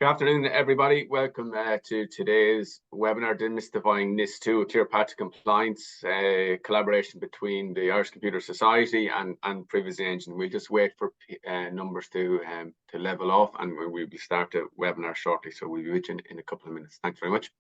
Good afternoon, everybody. Welcome to today's webinar, Demystifying NIS2, a clear path to compliance, collaboration between the Irish Computer Society and Privacy Engine. We'll just wait for numbers to level off, and we'll start the webinar shortly. So we'll be with you in a couple of minutes. Thanks very much.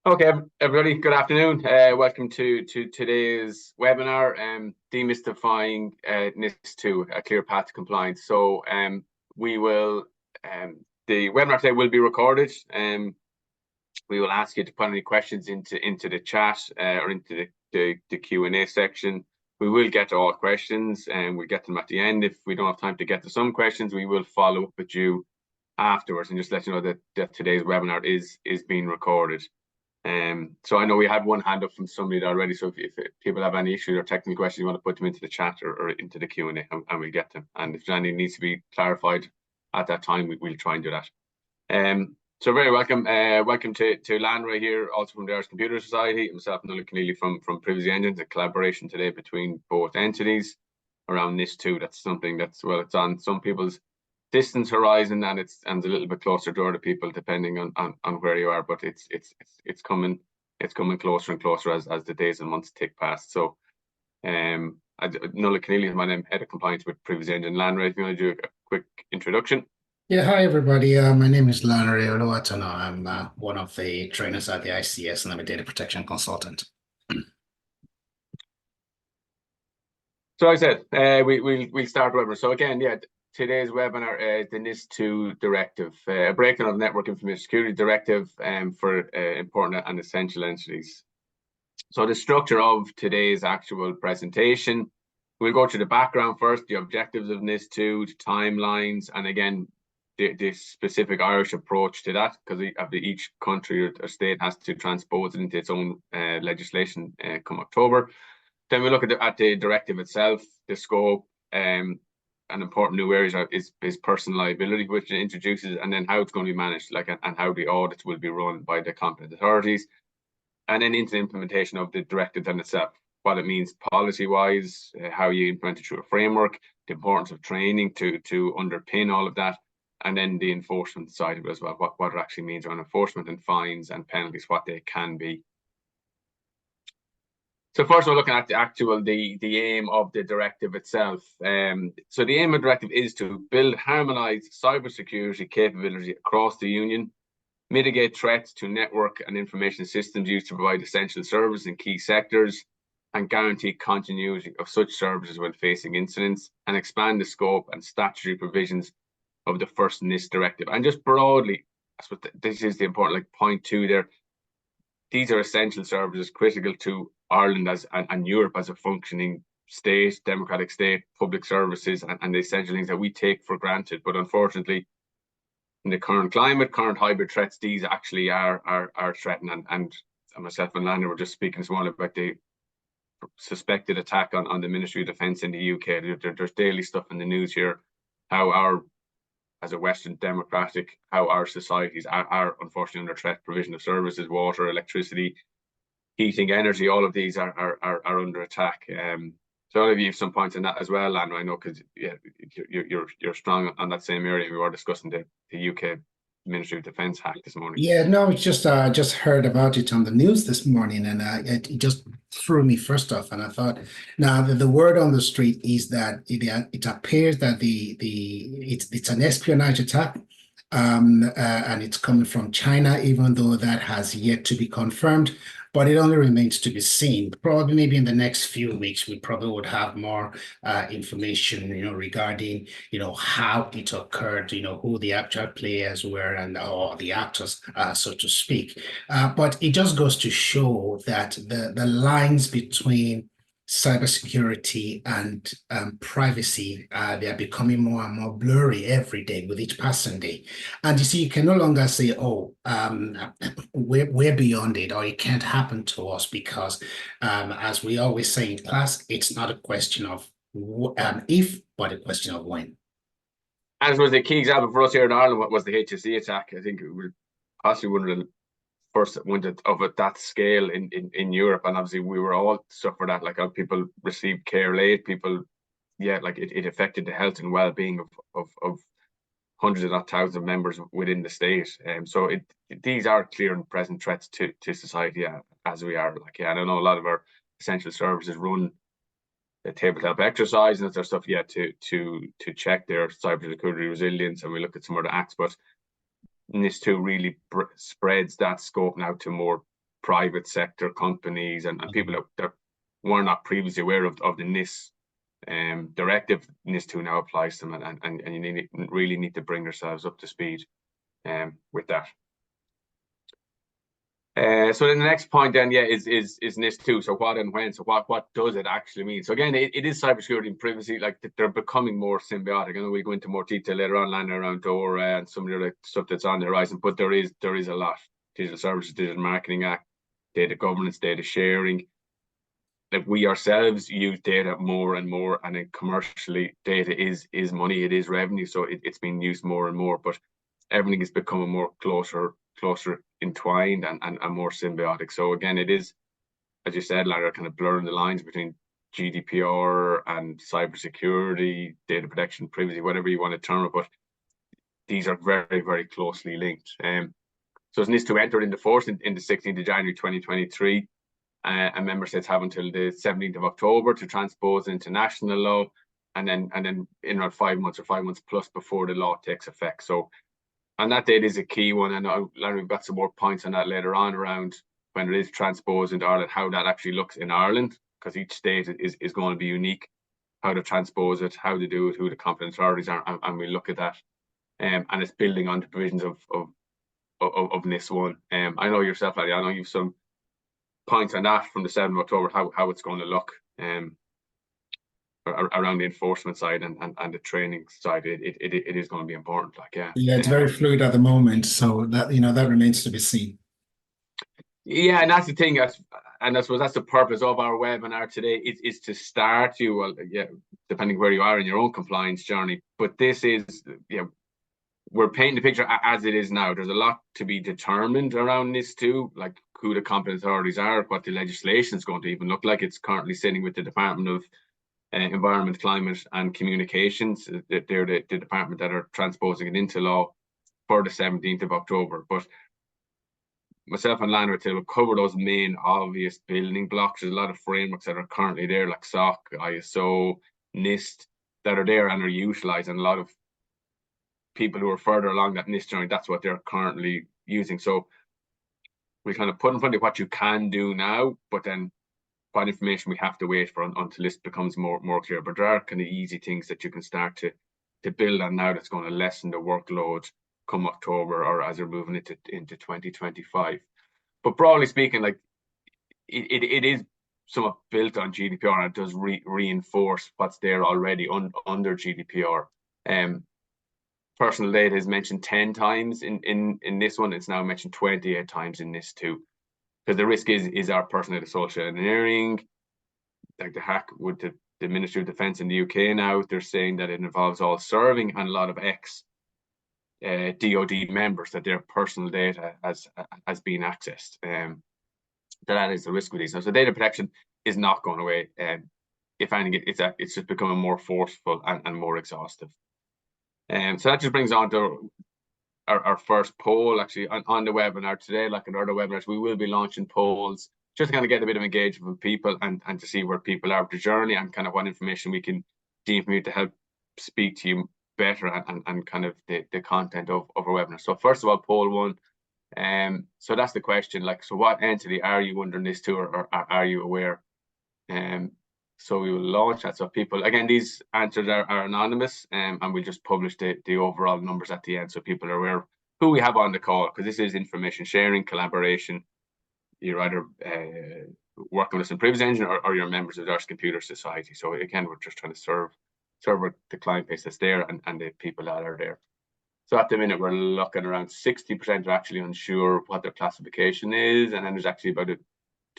Okay, everybody, good afternoon. Welcome to today's webinar, Demystifying NIS2, a clear path to compliance. So we will, the webinar today will be recorded. We will ask you to put any questions into the chat or into the Q&A section. We will get to all questions and we'll get them at the end. If we don't have time to get to some questions, we will follow up with you afterwards and just let you know that today's webinar is being recorded. So I know we had one hand up from somebody already. So if people have any issues or technical questions, you want to put them into the chat or into the Q&A and we'll get them. And if anything needs to be clarified at that time, we'll try and do that. So very welcome. Welcome to Lanray here, also from the Irish Computer Society, myself and Nuala Keneally from Privacy Engine, a collaboration today between both entities around NIS2. That's something that's, well, it's on some people's distance horizon and it's a little bit closer to other people depending on where you are, but it's coming closer and closer as the days and months tick past. So Nuala Keneally is my name, Head of Compliance with Privacy Engine. Lanray, if you want to do a quick introduction. Yeah, hi everybody. My name is Lanray Oluwatono. I'm one of the trainers at the ICS and I'm a data protection consultant. So I said we'll start webinar. So again, yeah, today's webinar is the NIS2 directive, a breakdown of network information security directive for important and essential entities. So the structure of today's actual presentation, we'll go through the background first, the objectives of NIS2, the timelines, and again, the specific Irish approach to that, because each country or state has to transpose it into its own legislation come October. Then we look at the directive itself, the scope, an important new area is personal liability, which it introduces, and then how it's going to be managed, and how the audits will be run by the competent authorities, and then into the implementation of the directive then itself, what it means policy-wise, how you implement it through a framework, the importance of training to underpin all of that, and then the enforcement side of it as well, what it actually means around enforcement and fines and penalties, what they can be. So first we're looking at the aim of the directive itself. So the aim of the directive is to build harmonized cybersecurity capability across the Union, mitigate threats to network and information systems used to provide essential services in key sectors, and guarantee continuity of such services when facing incidents, and expand the scope and statutory provisions of the first NIS directive. And just broadly, I suppose this is the important point 2 there. these are essential services critical to Ireland and Europe as a functioning state, democratic state, public services, and the essential things that we take for granted. But unfortunately, in the current climate, current hybrid threats, these actually are threatened. And myself and Lana were just speaking this morning about the suspected attack on the Ministry of Defence in the UK. There's daily stuff in the news here, how as a Western democratic, how our societies are unfortunately under threat. Provision of services, water, electricity, heating, energy, all of these are under attack. So I'll give you some points on that as well, Lana. I know because you're strong on that same area. We were discussing the UK Ministry of Defence hack this morning. Yeah, no, it's just heard about it on the news this morning, and it just threw me first off. And I thought, now the word on the street is that it appears that it's an espionage attack, and it's coming from China, even though that has yet to be confirmed. But it only remains to be seen. Probably maybe in the next few weeks, we probably would have more information, regarding, how it occurred, who the actual players were or the actors, so to speak. But it just goes to show that the lines between cybersecurity and privacy, they are becoming more and more blurry every day with each passing day. And you see, you can no longer say, oh, we're beyond it, or it can't happen to us, because as we always say in class, it's not a question of if, but a question of when. As was the key example for us here in Ireland, what was the HSE attack? I think it was possibly one of the first one of that scale in Europe, and obviously we were all suffered that. Like, people received care late, people, like it affected the health and well-being of hundreds of not thousands of members within the state. So these are clear and present threats to society as we are. And I know a lot of our essential services run the tabletop exercise and that stuff, to check their cybersecurity resilience, and we look at some of the acts, but NIS2 really spreads that scope now to more private sector companies and people that were not previously aware of the NIS directive. NIS2 now applies to them, and you really need to bring yourselves up to speed with that. So then the next point then, is NIS2. So what and when? So what does it actually mean? So again, it is cybersecurity and privacy. Like, they're becoming more symbiotic. I know we'll go into more detail later on, Lana, around DORA and some of the other stuff that's on the horizon, but there is a lot. Digital Services, Digital Marketing Act, data governance, data sharing. Like, we ourselves use data more and more, and then commercially, data is money, it is revenue. So it's being used more and more, but everything is becoming more closer entwined and more symbiotic. So again, it is, as you said, Lara, kind of blurring the lines between GDPR and cybersecurity, data protection, privacy, whatever you want to term it, but these are very, very closely linked. So as NIS2 entered into force in the 16th of January 2023, and member states have until the 17th of October to transpose into national law, and then in around 5 months or 5 months plus before the law takes effect. So, and that date is a key one, and Larry, we've got some more points on that later on around when it is transposed into Ireland, how that actually looks in Ireland, because each state is going to be unique, how to transpose it, how to do it, who the competent authorities are, and we look at that. And it's building on the provisions of NIS1. I know yourself, Larry, I know you've some points on that from the 7th of October, how it's going to look around the enforcement side and the training side. It is going to be important. It's very fluid at the moment, so that that remains to be seen. Yeah, and that's the thing, and I suppose that's the purpose of our webinar today, is to start you, well, depending where you are in your own compliance journey, but this is, we're painting the picture as it is now. There's a lot to be determined around this too, like who the competent authorities are, what the legislation is going to even look like. It's currently sitting with the Department of Environment, Climate and Communications. They're the department that are transposing it into law for the 17th of October. But myself and Lana will cover those main obvious building blocks. There's a lot of frameworks that are currently there, like SOC, ISO, NIST, that are there and are utilised, and a lot of people who are further along that NIST journey, that's what they're currently using. So we kind of put in front of what you can do now, but then what information we have to wait for until this becomes more clear. But there are kind of easy things that you can start to build on now that's going to lessen the workload come October, or as we're moving into 2025. but broadly speaking, like it is somewhat built on GDPR, and it does reinforce what's there already under GDPR. Personal data is mentioned 10 times in this one. It's now mentioned 28 times in NIS2, because the risk is our personal data social engineering, like the hack with the Ministry of Defence in the UK now. They're saying that it involves all serving and a lot of DoD members, that their personal data has been accessed. That is the risk with these. Now, so data protection is not going away. If anything, it's just becoming more forceful and more exhaustive. So that just brings on to our first poll, actually, on the webinar today. Like in other webinars, we will be launching polls just to kind of get a bit of engagement with people and to see where people are with the journey and kind of what information we can deem for you to help speak to you better and kind of the content of our webinar. So first of all, poll one. So that's the question, like, so what entity are you under NIS2, or are you aware? So we will launch that. So people, again, these answers are anonymous, and we'll just publish the overall numbers at the end, so people are aware who we have on the call, because this is information sharing, collaboration. You're either working with us in previous engine, or you're members of the Irish Computer Society. So again, we're just trying to serve the client base that's there and the people that are there. So at the minute, we're looking around 60% are actually unsure what their classification is, and then there's actually about a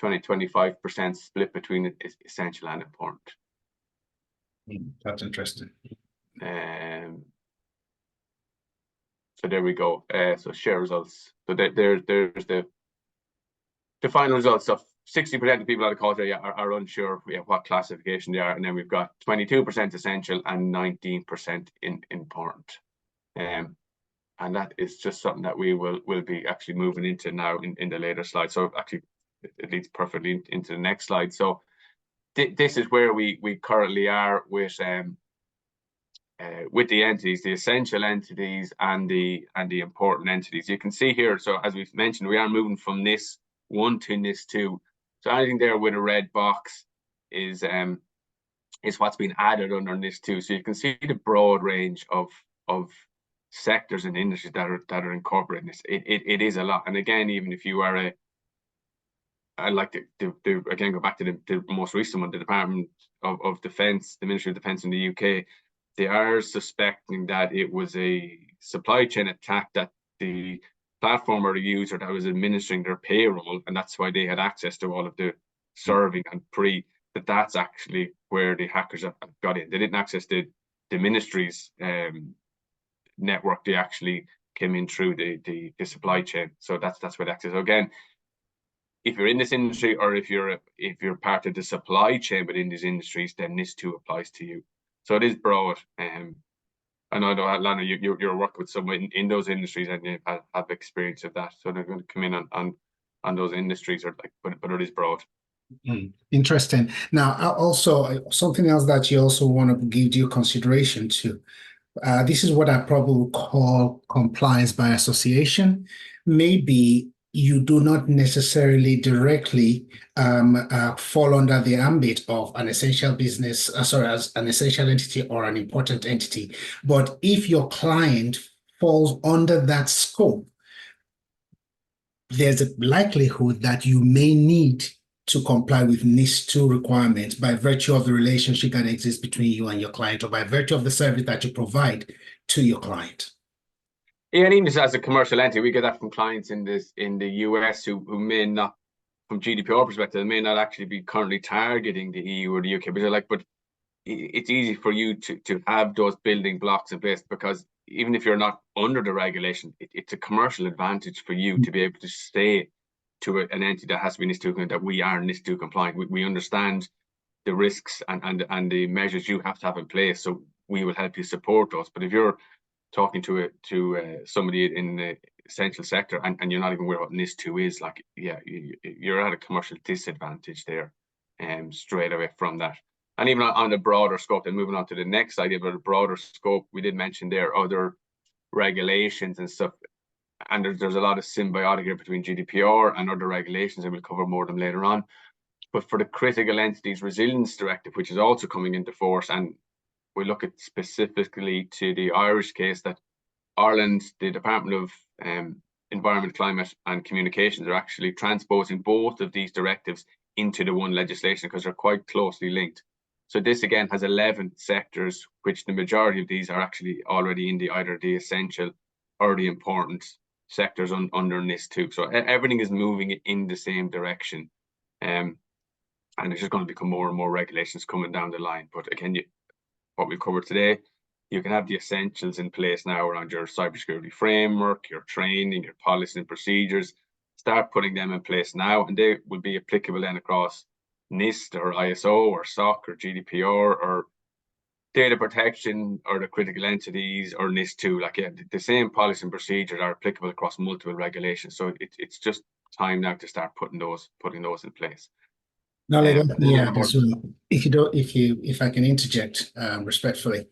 20-25% split between essential and important. That's interesting. So there we go. So share results. So there's the final results of 60% of people on the call today are unsure what classification they are, and then we've got 22% essential and 19% important. And that is just something that we will be actually moving into now in the later slides. So actually, it leads perfectly into the next slide. So this is where we currently are with the entities, the essential entities and the important entities. You can see here, so as we've mentioned, we are moving from NIS1 to NIS2. So anything there with a red box is what's been added under NIS2. So you can see the broad range of sectors and industries that are incorporated in this. It is a lot. And again, even if you are I'd like to again go back to the most recent one, the Department of Defence, the Ministry of Defence in the UK. They are suspecting that it was a supply chain attack, that the platform or the user that was administering their payroll, and that's why they had access to all of the serving and that's actually where the hackers have got in. They didn't access the ministry's network. They actually came in through the supply chain. So that's where the access. So again, if you're in this industry, or if you're part of the supply chain within these industries, then NIS2 applies to you. So it is broad. I know, Lana, you're working with someone in those industries, and you have experience of that. So they're going to come in on those industries, but it is broad. Interesting. Now, also something else that you also want to give due consideration to. This is what I probably would call compliance by association. Maybe you do not necessarily directly fall under the ambit of an essential business, as an essential entity or an important entity. But if your client falls under that scope, there's a likelihood that you may need to comply with NIS2 requirements by virtue of the relationship that exists between you and your client, or by virtue of the service that you provide to your client. Yeah, and even just as a commercial entity, we get that from clients in the US who may not, from GDPR perspective, may not actually be currently targeting the EU or the UK, but they're like, but it's easy for you to have those building blocks in place, because even if you're not under the regulation, it's a commercial advantage for you to be able to stay to an entity that has to be NIS2, that we are NIS2 compliant. We understand the risks and the measures you have to have in place, so we will help you support those. But if you're talking to somebody in the essential sector and you're not even aware what NIS2 is, like, yeah, you're at a commercial disadvantage there, straight away from that. And even on the broader scope, then moving on to the next idea about a broader scope, we did mention there other regulations and stuff, and there's a lot of symbiotic here between GDPR and other regulations, and we'll cover more of them later on. But for the Critical Entities Resilience Directive, which is also coming into force, and we look at specifically to the Irish case, that Ireland, the Department of environment, climate, and communications are actually transposing both of these directives into the one legislation because they're quite closely linked. So this again has 11 sectors, which the majority of these are actually already in either the essential or the important sectors under NIS2. So everything is moving in the same direction. And it's just going to become more and more regulations coming down the line. But again, what we've covered today, you can have the essentials in place now around your cybersecurity framework, your training, your policy and procedures. Start putting them in place now, and they will be applicable then across NIST or ISO or SOC or GDPR or data protection or the critical entities or NIS2. Like, yeah, the same policy and procedures are applicable across multiple regulations. So it's just time now to start putting those in place. Now, let me add as well. If I can interject respectfully,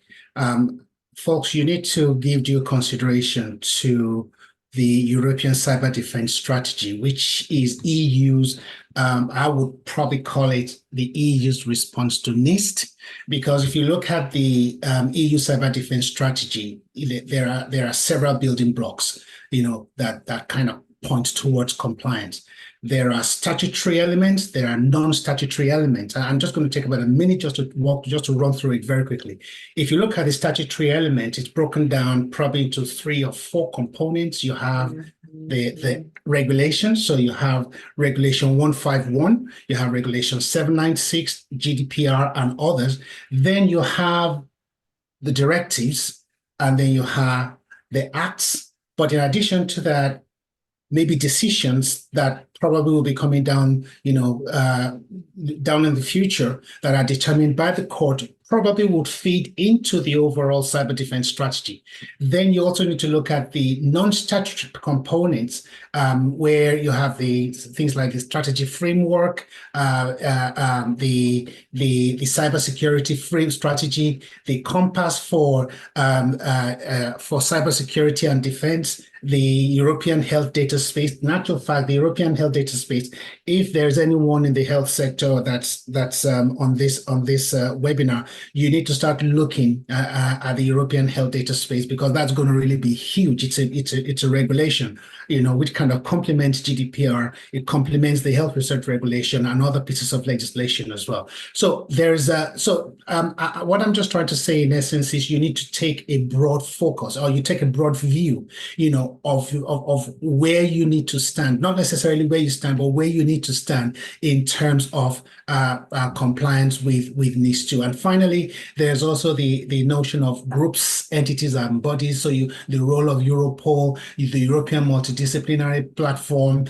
folks, you need to give due consideration to the European Cyber Defense Strategy, which is EU's, I would probably call it the EU's response to NIST, because if you look at the EU Cyber Defense Strategy, there are several building blocks, that kind of point towards compliance. There are statutory elements, there are non-statutory elements. I'm just going to take about a minute just to run through it very quickly. If you look at the statutory element, it's broken down probably into 3 or 4 components. You have the regulations. So you have Regulation 151, you have Regulation 796, GDPR, and others. Then you have the directives, and then you have the acts. But in addition to that, maybe decisions that probably will be coming down, down in the future that are determined by the court probably would feed into the overall cyber defense strategy. Then you also need to look at the non-statutory components, where you have the things like the strategy framework, the cybersecurity frame strategy, the compass for cybersecurity and defense, the European health data space. In actual fact, the European health data space, if there's anyone in the health sector that's on this webinar, you need to start looking at the European health data space, because that's going to really be huge. It's a regulation, which kind of complements GDPR. It complements the health research regulation and other pieces of legislation as well. So what I'm just trying to say in essence is you need to take a broad focus, or you take a broad view, of where you need to stand, not necessarily where you stand, but where you need to stand in terms of compliance with NIS2. And finally, there's also the notion of groups, entities, and bodies. So the role of Europol, the European multidisciplinary platform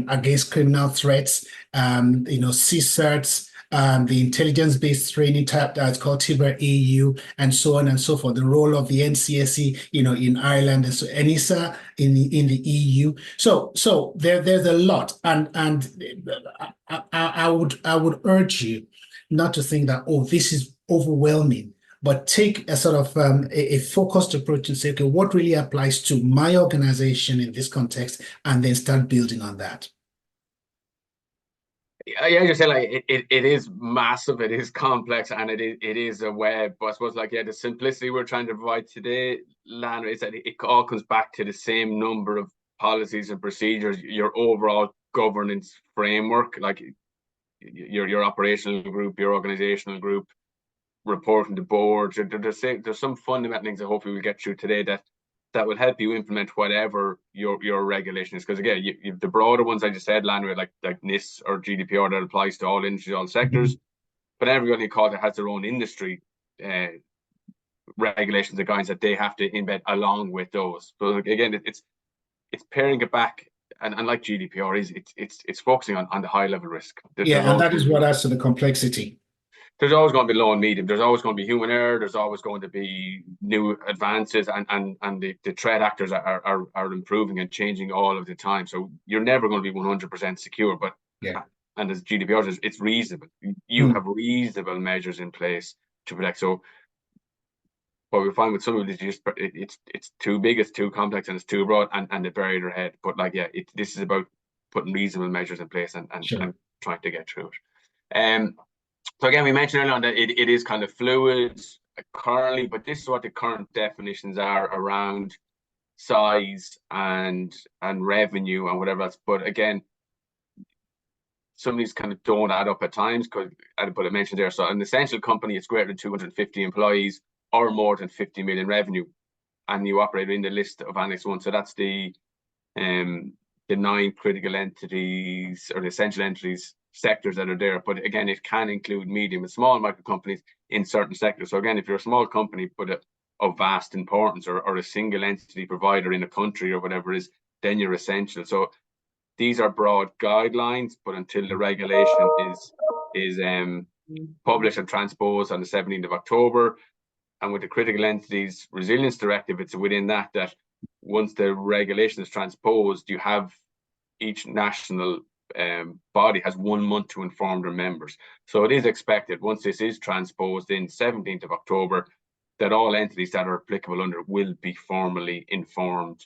against criminal threats, CSERTs, the intelligence-based training type that's called TIBER EU, and so on and so forth. The role of the NCSE, in Ireland, and so ENISA in the EU. So there's a lot, and I would urge you not to think that, oh, this is overwhelming, but take a sort of a focused approach and say, okay, what really applies to my organization in this context, and then start building on that. Yeah, you say, like, it is massive, it is complex, and it is a web. But I suppose, like, yeah, the simplicity we're trying to provide today, Lana, is that it all comes back to the same number of policies and procedures, your overall governance framework, like your operational group, your organizational group, reporting to boards. There's some fundamental things that hopefully we'll get through today that will help you implement whatever your regulation is. Because again, you the broader ones I just said, Landry, like NIS or GDPR, that applies to all industries, all sectors. But everybody called it has their own industry regulations and guidelines that they have to embed along with those. But again, it's pairing it back, and like GDPR is, it's focusing on the high level risk. And that is what adds to the complexity. There's always going to be low and medium. There's always going to be human error. There's always going to be new advances, and the threat actors are improving and changing all of the time. So you're never going to be 100% secure. But and as GDPR says, it's reasonable. You have reasonable measures in place to protect. So what we find with some of these, it's too big, it's too complex, and it's too broad, and they bury their head. But this is about putting reasonable measures in place and trying to get through it. So again, we mentioned earlier on that it is kind of fluid currently, but this is what the current definitions are around size and revenue and whatever else. But again, some of these kind of don't add up at times, but I mentioned there, so an essential company is greater than 250 employees or more than 50 million revenue, and you operate in the list of Annex 1. So that's the 9 critical entities or the essential entities sectors that are there. But again, it can include medium and small micro companies in certain sectors. So again, if you're a small company but of vast importance, or a single entity provider in a country or whatever it is, then you're essential. So these are broad guidelines, but until the regulation is published and transposed on the 17th of October, and with the critical entities resilience directive, it's within that once the regulation is transposed, you have each national body has 1 month to inform their members. So it is expected, once this is transposed in 17th of October, that all entities that are applicable under it will be formally informed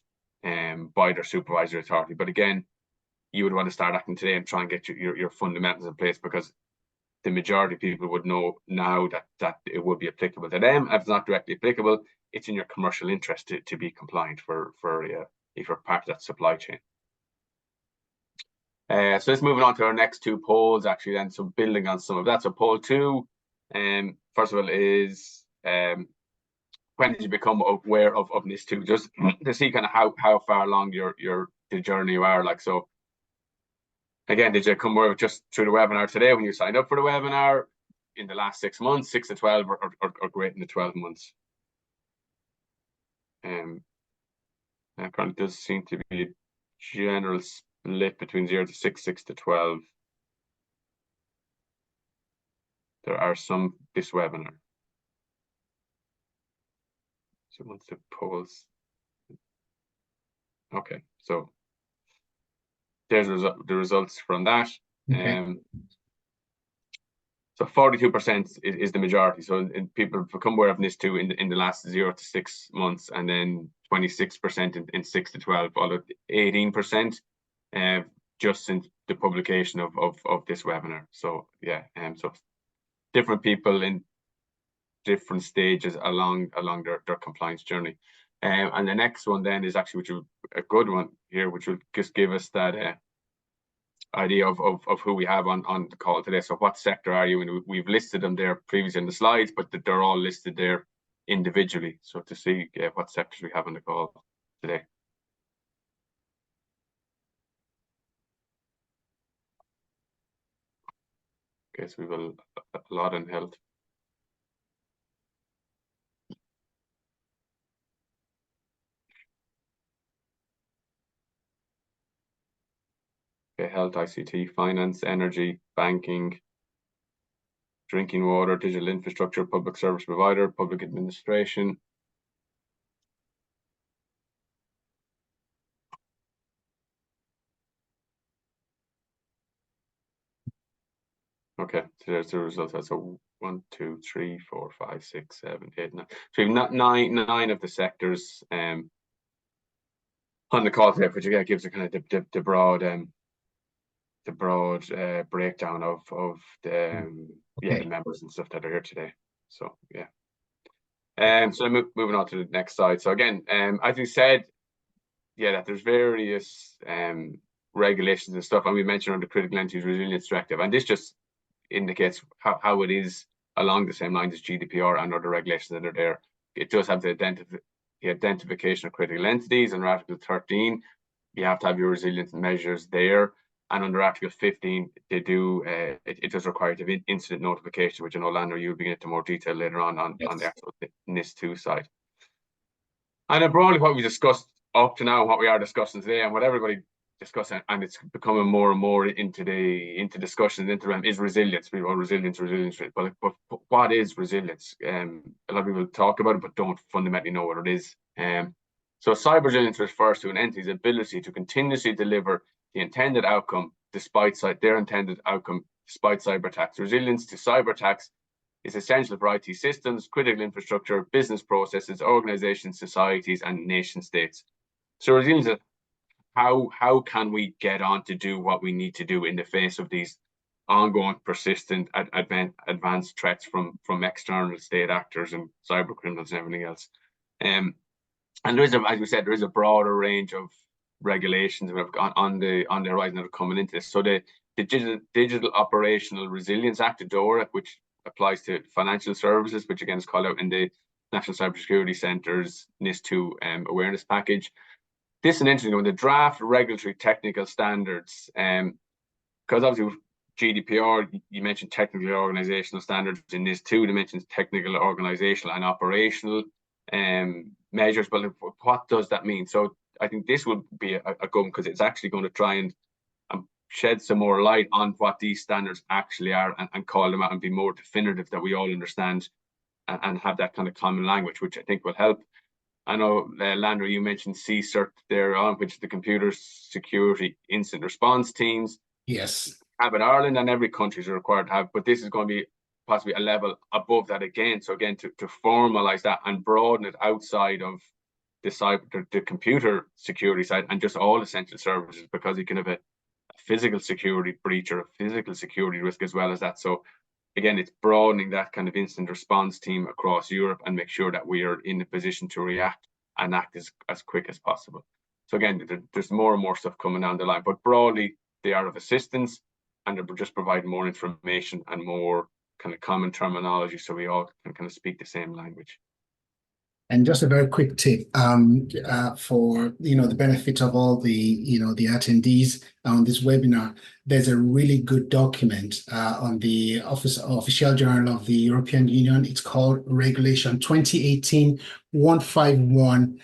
by their supervisory authority. But again, you would want to start acting today and try and get your fundamentals in place, because the majority of people would know now that it would be applicable to them. If it's not directly applicable, it's in your commercial interest to be compliant for if you're part of that supply chain. So let's move on to our next 2 polls, actually, then. So building on some of that. So poll 2, first of all, is when did you become aware of NIS2? Just to see kind of how far along the journey you are. Like, so again, did you come aware just through the webinar today when you signed up for the webinar, in the last 6 months, 6 to 12, or greater than 12 months? It kind of does seem to be a general split between 0 to 6, 6 to 12. There are some this webinar. So once the polls, okay, so there's the results from that. Okay. So 42% is the majority. So people become aware of NIS2 in the last 0 to 6 months, and then 26% in 6 to 12, although 18% just since the publication of this webinar. So yeah, so different people in different stages along their compliance journey. And the next one then is actually, which is a good one here, which will just give us that idea of who we have on the call today. So what sector are you? And we've listed them there previously in the slides, but they're all listed there individually. So to see what sectors we have on the call today. Okay, so we've a lot in health. Okay, health, ICT, finance, energy, banking, drinking water, digital infrastructure, public service provider, public administration. Okay, so there's the results. That's a 1, 2, 3, 4, 5, 6, 7, 8, 9. So we've got nine of the sectors on the call today, which again gives a kind of the broad breakdown of the the members and stuff that are here today. So yeah. So moving on to the next slide. So again, as we said, that there's various regulations and stuff, and we mentioned on the critical entities resilience directive, and this just indicates how it is along the same lines as GDPR and other regulations that are there. It does have the identification of critical entities. Under Article 13, you have to have your resilience measures there. And under Article 15, they do it does require to have incident notification, which I know, Lander, you'll be into more detail later on the actual NIS2 side. And then broadly, what we discussed up to now, and what we are discussing today, and what everybody discussing, and it's becoming more and more into discussions into them, is resilience. We want resilience. But what is resilience? A lot of people talk about it, but don't fundamentally know what it is. So cyber resilience refers to an entity's ability to continuously deliver the intended outcome despite cyber attacks. Resilience to cyber attacks is essential for IT systems, critical infrastructure, business processes, organizations, societies, and nation states. So resilience is how can we get on to do what we need to do in the face of these ongoing, persistent, advanced threats from external state actors and cyber criminals and everything else. And there is, as we said, there is a broader range of regulations on the horizon that are coming into this. So the Digital Operational Resilience Act, the DORA, which applies to financial services, which again is called out in the National Cybersecurity Centre's NIS2 awareness package. This is an interesting one, the draft regulatory technical standards, because obviously GDPR, you mentioned technical organizational standards. In NIS2, they mentioned technical, organizational, and operational measures. But what does that mean? So I think this will be a good one, because it's actually going to try and shed some more light on what these standards actually are, and call them out and be more definitive, that we all understand and have that kind of common language, which I think will help. I know, Landra, you mentioned CSIRT there on, which is the Computer Security Incident Response Teams. Yes. Have in Ireland, and every country is required to have, but this is going to be possibly a level above that again. So again, to formalize that and broaden it outside of the computer security side and just all essential services, because you can have a physical security breach or a physical security risk as well as that. So again, it's broadening that kind of incident response team across Europe and make sure that we are in a position to react and act as quick as possible. So again, there's more and more stuff coming down the line, but broadly they are of assistance, and they're just providing more information and more kind of common terminology, so we all can kind of speak the same language. And just a very quick tip for the benefit of all the the attendees on this webinar. There's a really good document on the official journal of the European Union. It's called Regulation 2018-151.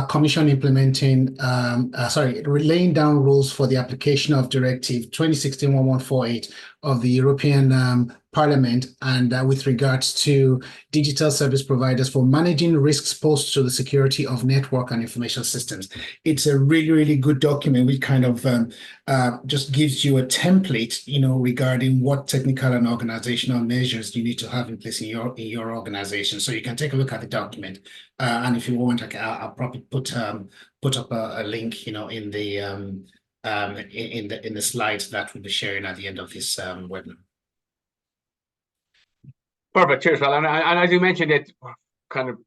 Commission implementing, laying down rules for the application of Directive 2016-1148 of the European Parliament, and with regards to digital service providers for managing risks posed to the security of network and information systems. It's a really, really good document, which kind of just gives you a template, regarding what technical and organizational measures you need to have in place in your organization. So you can take a look at the document, and if you want, I'll probably put up a link, in the slides that we'll be sharing at the end of this webinar. Perfect. Cheers, Val. And as you mentioned, it kind of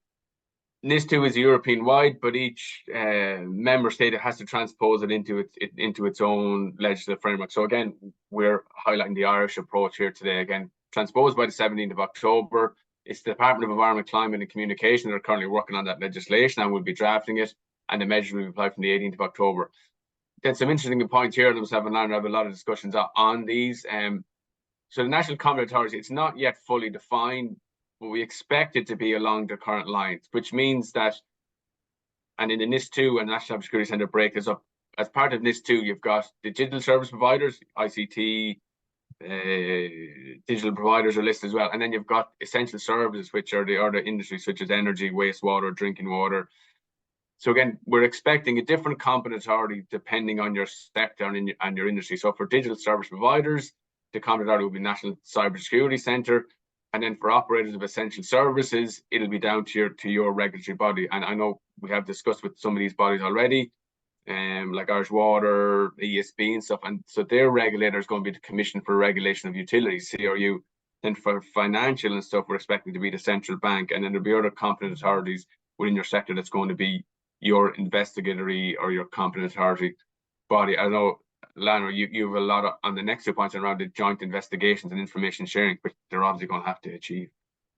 NIS2 is European wide, but each member state has to transpose it into its own legislative framework. So again, we're highlighting the Irish approach here today. Again, transposed by the 17th of October. It's the Department of Environment, Climate and Communication that are currently working on that legislation and will be drafting it, and the measures will be applied from the 18th of October. Then some interesting points here. I have a lot of discussions on these. So the National Competent Authority, it's not yet fully defined, but we expect it to be along the current lines, which means that, and in the NIS2 and National Cybersecurity Centre break this up, as part of NIS2, you've got the digital service providers, ICT, digital providers are listed as well. And then you've got essential services, which are the other industries such as energy, wastewater, drinking water. So again, we're expecting a different competent authority depending on your sector and your industry. So for digital service providers, the competent authority will be National Cybersecurity Centre, and then for operators of essential services, it'll be down to your regulatory body. And I know we have discussed with some of these bodies already, like Irish Water, ESB and stuff, and so their regulator is going to be the Commission for Regulation of Utilities, CRU. Then for financial and stuff, we're expecting to be the central bank, and then there'll be other competent authorities within your sector that's going to be your investigatory or your competent authority body. I know, Landra, you have a lot on the next 2 points around the joint investigations and information sharing, which they're obviously going to have to achieve.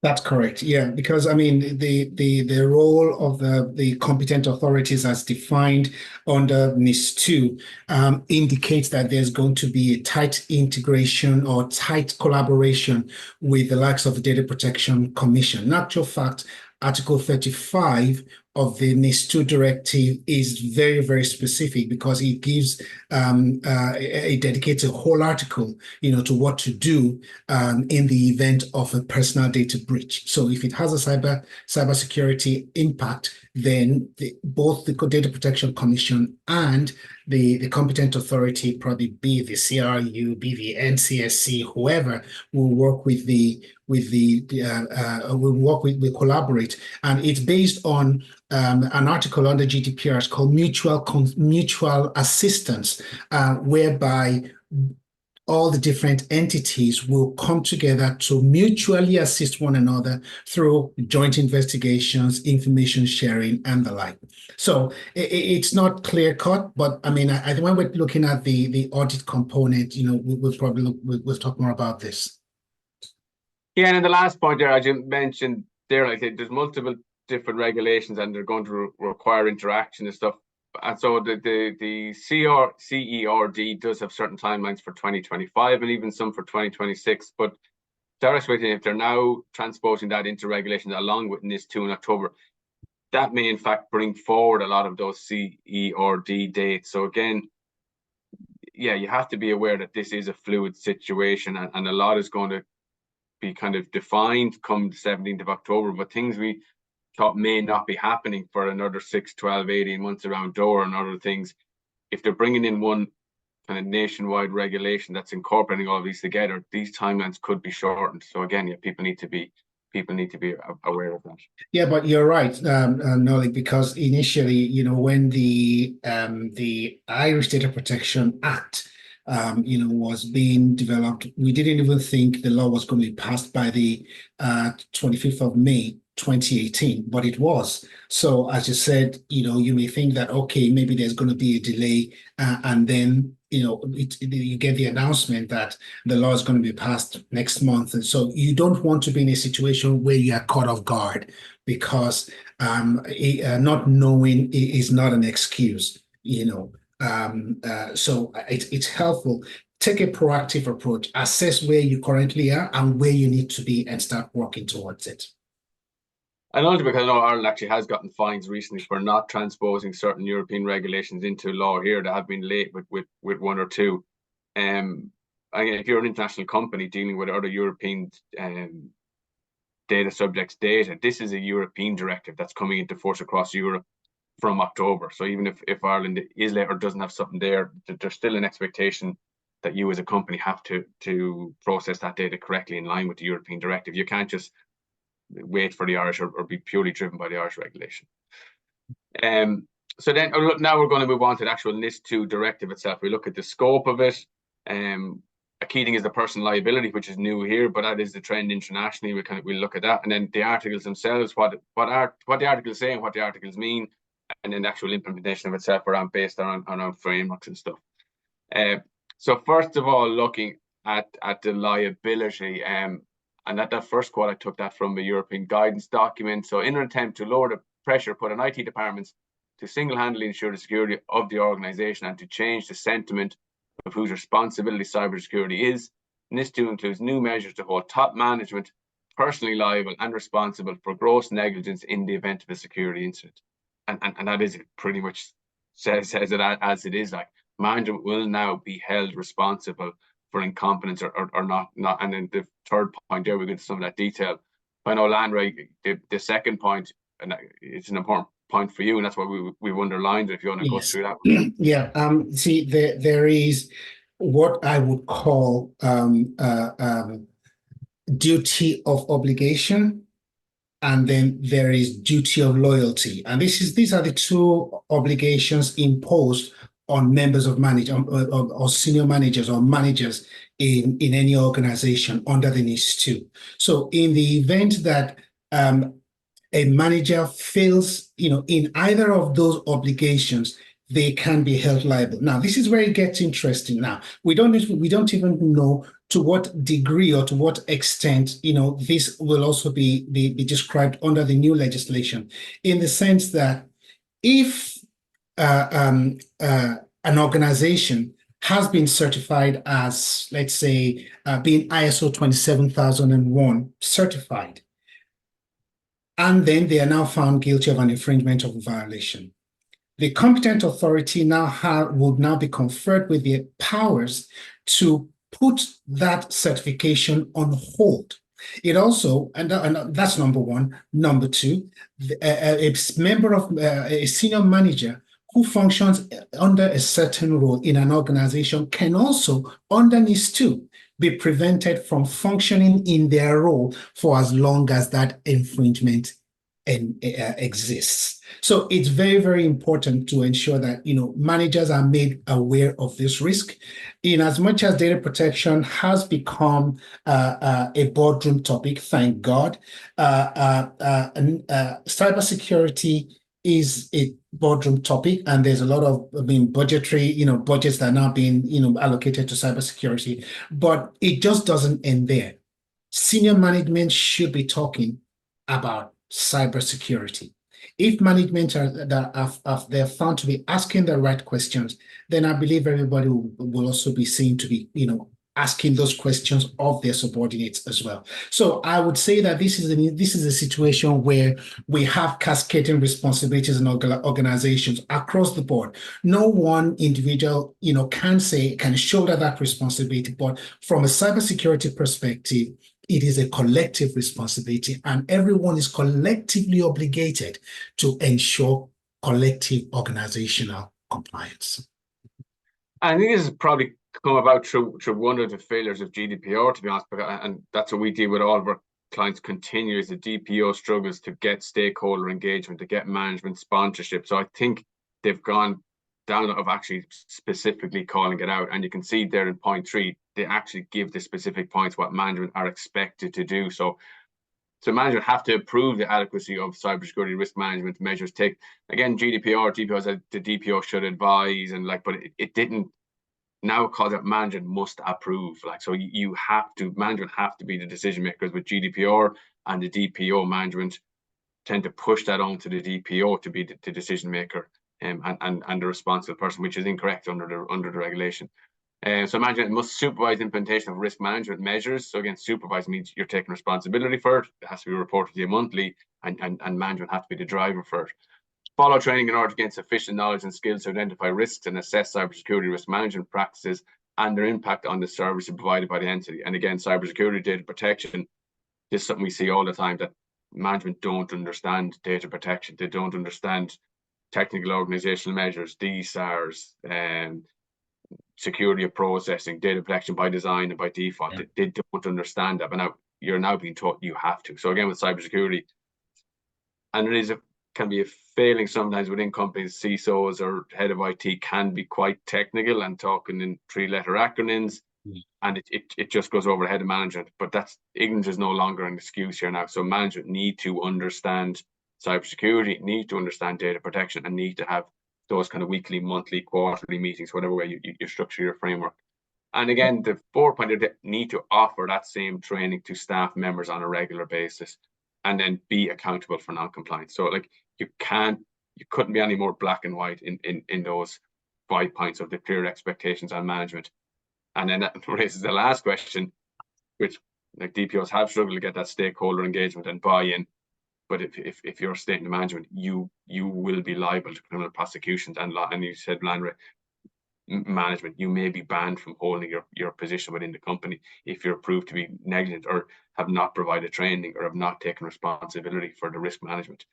That's correct. Yeah, because I mean the role of the competent authorities as defined under NIS2 indicates that there's going to be a tight integration or tight collaboration with the likes of the Data Protection Commission. In actual fact, Article 35 of the NIS2 directive is very, very specific, because it gives it dedicates a whole article, to what to do in the event of a personal data breach. So if it has a cybersecurity impact, then both the Data Protection Commission and the competent authority, probably be the CRU, be the NCSC, whoever, will work with will collaborate, and it's based on an article under GDPR. It's called mutual assistance, whereby all the different entities will come together to mutually assist one another through joint investigations, information sharing, and the like. So it's not clear cut, but I mean, when we're looking at the audit component, we'll probably we'll talk more about this. Yeah, and in the last point there, as you mentioned there, like there's multiple different regulations, and they're going to require interaction and stuff. And so the CERD does have certain timelines for 2025 and even some for 2026. But theoretically, if they're now transposing that into regulations along with NIS2 in October, that may in fact bring forward a lot of those CERD dates. So again, yeah, you have to be aware that this is a fluid situation, and a lot is going to be kind of defined come the 17th of October, but things we thought may not be happening for another 6, 12, 18 months around DORA and other things. If they're bringing in one kind of nationwide regulation that's incorporating all of these together, these timelines could be shortened. So again, yeah, people need to be aware of that. Yeah, but you're right, Nolik, because initially, when the Irish Data Protection Act was being developed, we didn't even think the law was going to be passed by the 25th of May 2018, but it was. So as you said, you may think that, okay, maybe there's going to be a delay, and then you get the announcement that the law is going to be passed next month. And so you don't want to be in a situation where you are caught off guard, because not knowing is not an excuse, so it's helpful. Take a proactive approach, assess where you currently are and where you need to be, and start working towards it. And only because I know Ireland actually has gotten fines recently for not transposing certain European regulations into law here that have been late with one or two. Again, if you're an international company dealing with other European data subjects data, this is a European directive that's coming into force across Europe from October. So even if Ireland is late or doesn't have something there, there's still an expectation that you as a company have to process that data correctly in line with the European directive. You can't just wait for the Irish or be purely driven by the Irish regulation. So then now we're going to move on to the actual NIS2 directive itself. We look at the scope of it. A key thing is the personal liability, which is new here, but that is the trend internationally. We look at that, and then the articles themselves, what the articles say and what the articles mean, and then the actual implementation of itself based on frameworks and stuff. So first of all, looking at the liability, and that first quote, I took that from the European guidance document. So in an attempt to lower the pressure put on IT departments to single-handedly ensure the security of the organization and to change the sentiment of whose responsibility cybersecurity is, NIS2 includes new measures to hold top management personally liable and responsible for gross negligence in the event of a security incident. And that is it, pretty much says it as it is. Like, management will now be held responsible for incompetence or not. And then the third point there, we get to some of that detail. I know, Landry, the second point, and it's an important point for you, and that's why we've underlined it, if you want to go through that one. Yeah, see, there is what I would call duty of obligation, and then there is duty of loyalty. And these are the two obligations imposed on members of management or senior managers or managers in any organization under the NIS2. So in the event that a manager fails, in either of those obligations, they can be held liable. Now, this is where it gets interesting. Now, we don't even know to what degree or to what extent, this will also be described under the new legislation, in the sense that if an organization has been certified as, let's say, being ISO 27001 certified, and then they are now found guilty of an infringement of a violation, the competent authority would now be conferred with the powers to put that certification on hold. It also, and that's number one. Number two, a member of a senior manager who functions under a certain role in an organization can also, under NIS2, be prevented from functioning in their role for as long as that infringement exists. So it's very, very important to ensure that, managers are made aware of this risk. In as much as data protection has become a boardroom topic, thank God, cybersecurity is a boardroom topic, and there's a lot of budgetary, budgets that are now being, allocated to cybersecurity, but it just doesn't end there. Senior management should be talking about cybersecurity. If management they're found to be asking the right questions, then I believe everybody will also be seen to be, asking those questions of their subordinates as well. So I would say that this is a situation where we have cascading responsibilities in organizations across the board. No one individual, can shoulder that responsibility, but from a cybersecurity perspective, it is a collective responsibility, and everyone is collectively obligated to ensure collective organizational compliance. I think this has probably come about through one of the failures of GDPR, to be honest, and that's what we deal with all of our clients continue, is the DPO struggles to get stakeholder engagement, to get management sponsorship. So I think they've gone down of actually specifically calling it out, and you can see there in point 3, they actually give the specific points what management are expected to do. So management have to approve the adequacy of cybersecurity risk management measures. Take again DPO said the DPO should advise, and but it didn't. Now calls out management must approve. So management have to be the decision makers with GDPR, and the DPO management tend to push that on to the DPO to be the decision maker and the responsible person, which is incorrect under the regulation. So management must supervise implementation of risk management measures. So again, supervise means you're taking responsibility for it. It has to be reported to you monthly, and management have to be the driver for it. Follow training in order to gain sufficient knowledge and skills to identify risks and assess cybersecurity risk management practices and their impact on the services provided by the entity. And again, cybersecurity data protection, this is something we see all the time, that management don't understand data protection. They don't understand technical organizational measures, DSARs, security of processing, data protection by design and by default. They don't understand that, but now you're now being taught you have to. So again, with cybersecurity, and it can be a failing sometimes within companies. CISOs or head of IT can be quite technical and talking in 3-letter acronyms, and it just goes over the head of management. But that's ignorance is no longer an excuse here now. So management need to understand cybersecurity, need to understand data protection, and need to have those kind of weekly, monthly, quarterly meetings, whatever way you structure your framework. And again, the 4th point, they need to offer that same training to staff members on a regular basis, and then be accountable for non-compliance. So you couldn't be any more black and white in those 5 points of the clear expectations on management. And then that raises the last question, which DPOs have struggled to get that stakeholder engagement and buy-in. But if you're stating to management, you will be liable to criminal prosecutions, and you said, Landry, management, you may be banned from holding your position within the company if you're proved to be negligent or have not provided training or have not taken responsibility for the risk management.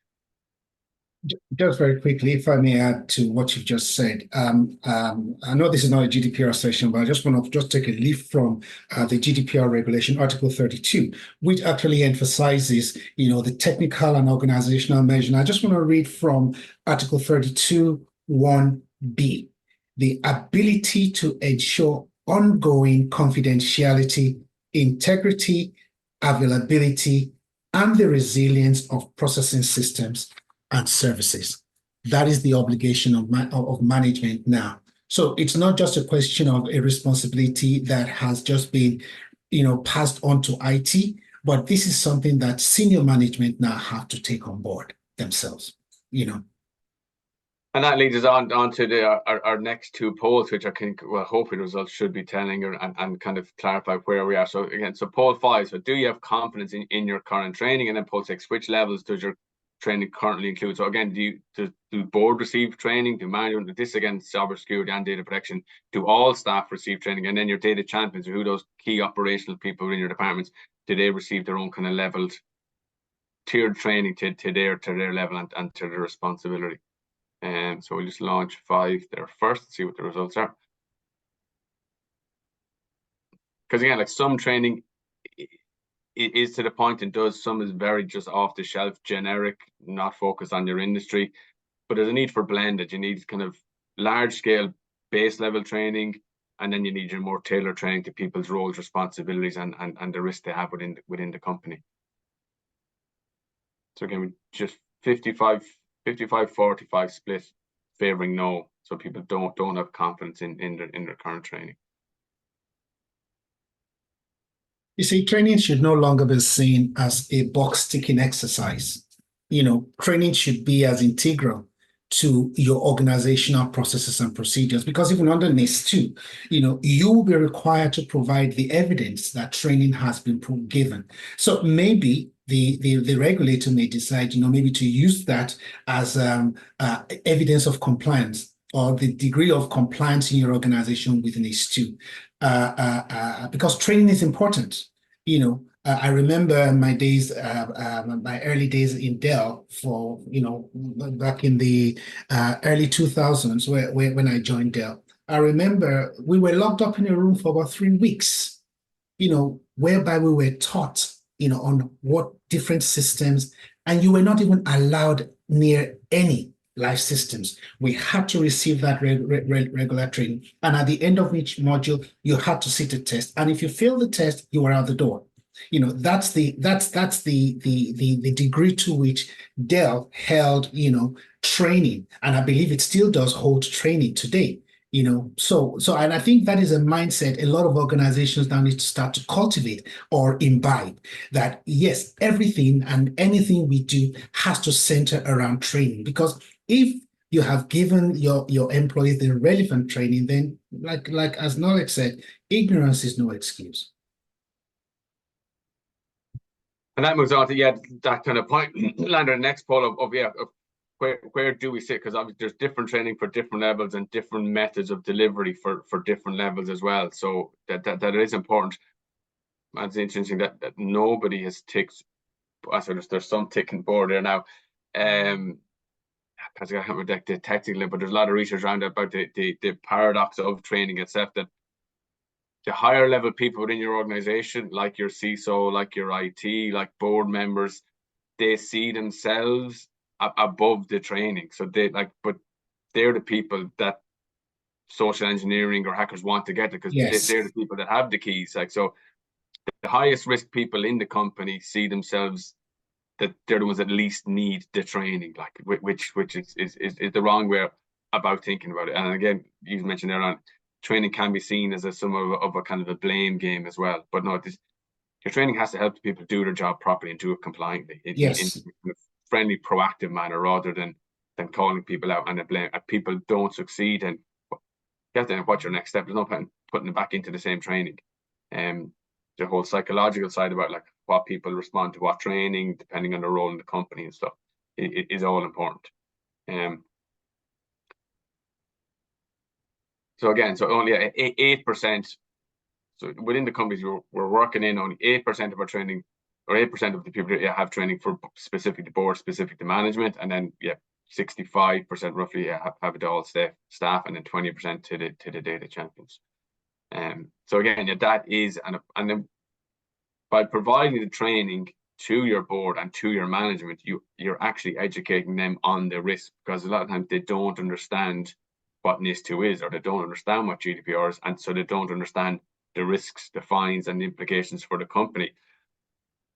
Just very quickly, if I may add to what you've just said, I know this is not a GDPR session, but I just want to take a leaf from the GDPR regulation, Article 32, which actually emphasizes, the technical and organizational measure. And I just want to read from Article 32, 1B, the ability to ensure ongoing confidentiality, integrity, availability, and the resilience of processing systems and services. That is the obligation of management now. So it's not just a question of a responsibility that has just been, passed on to IT, but this is something that senior management now have to take on board themselves, And that leads us on to our next 2 polls, which I think, well, hopefully the results should be telling and kind of clarify where we are. So again, so poll 5, so do you have confidence in your current training? And then poll 6, which levels does your training currently include? So again, do board receive training? Do management? This again, cybersecurity and data protection. Do all staff receive training? And then your data champions, or who those key operational people in your departments, do they receive their own kind of leveled, tiered training to their level and to their responsibility? So we'll just launch 5 there first and see what the results are. Because again, some training it is to the point and does. Some is very just off the shelf, generic, not focused on your industry. But there's a need for blended. You need kind of large scale base level training, and then you need your more tailored training to people's roles, responsibilities, and the risk they have within the company. So again, just 55, 45 split favoring no. So people don't have confidence in their current training. You see, training should no longer be seen as a box ticking exercise. Training should be as integral to your organizational processes and procedures, because even under NIS2, you will be required to provide the evidence that training has been given. So maybe the regulator may decide, maybe to use that as evidence of compliance, or the degree of compliance in your organization with NIS2, because training is important. I remember my days, my early days in Dell back in the early 2000s when I joined Dell. I remember we were locked up in a room for about 3 weeks, whereby we were taught, on what different systems, and you were not even allowed near any live systems. We had to receive that regular training. And at the end of each module, you had to sit a test. And if you failed the test, you were out the door. That's the degree to which Dell held, training. And I believe it still does hold training today. So and I think that is a mindset a lot of organizations now need to start to cultivate or imbibe, that yes, everything and anything we do has to center around training. Because if you have given your employees the relevant training, then like as Nolik said, ignorance is no excuse. And that moves on to that kind of point. Land our next poll of where do we sit? Because obviously there's different training for different levels and different methods of delivery for different levels as well. So that is important. And it's interesting that nobody has ticked. So there's some ticking board there now. Because I can't remember the technical, but there's a lot of research around about the paradox of training itself, that the higher level people within your organization, like your CISO, like your IT, like board members, they see themselves above the training. So but they're the people that social engineering or hackers want to get to, because they're the people that have the keys. So the highest risk people in the company see themselves that they're the ones that least need the training, which is the wrong way about thinking about it. And again, you mentioned earlier on, training can be seen as some of a kind of a blame game as well. But no, your training has to help people do their job properly and do it compliantly in a friendly, proactive manner, rather than calling people out and blame. If people don't succeed, and you have to know what's your next step. There's no point putting them back into the same training. The whole psychological side about what people respond to what training, depending on their role in the company and stuff, is all important. So again, only 8%. So within the companies we're working in, only 8% of our training, or 8% of the people have training for specific to board, specific to management, and then 65% roughly have it all staff, and then 20% to the data champions. So again, that is, and then by providing the training to your board and to your management, you're actually educating them on the risk, because a lot of times they don't understand what NIS2 is, or they don't understand what GDPR is, and so they don't understand the risks, the fines, and the implications for the company.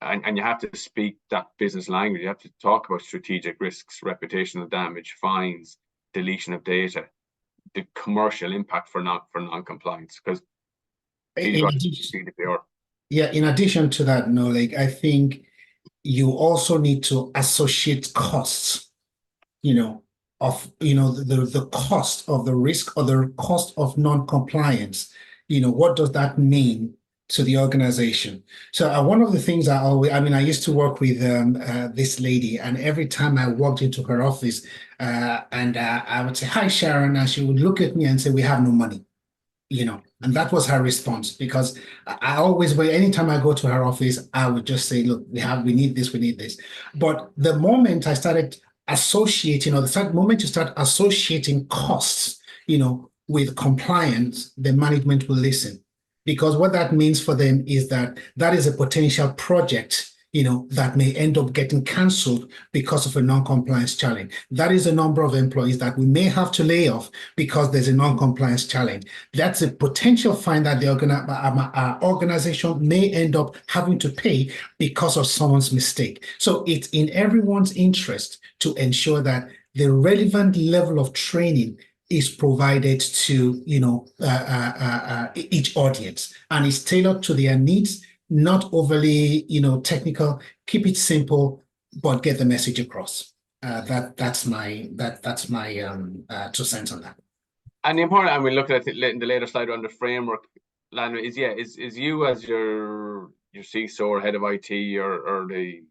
And you have to speak that business language. You have to talk about strategic risks, reputational damage, fines, deletion of data, the commercial impact for non-compliance, because GDPR. Yeah, in addition to that, I think you also need to associate costs, of the cost of the risk or the cost of non-compliance. What does that mean to the organization? So one of the things I used to work with this lady, and every time I walked into her office, and I would say, "Hi, Sharon," and she would look at me and say, "We have no money." And that was her response, because I always, anytime I go to her office, I would just say, "Look, we need this, we need this." But the moment I started associating, or the moment you start associating costs, with compliance, the management will listen. because what that means for them is that that is a potential project, that may end up getting cancelled because of a non-compliance challenge. That is a number of employees that we may have to lay off because there's a non-compliance challenge. That's a potential fine that the organization may end up having to pay because of someone's mistake. So it's in everyone's interest to ensure that the relevant level of training is provided to each audience, and is tailored to their needs, not overly technical. Keep it simple, but get the message across. That's my 2 cents on that. And the important, and we look at it in the later slide on the framework, Landon, is you as your CISO or head of IT or the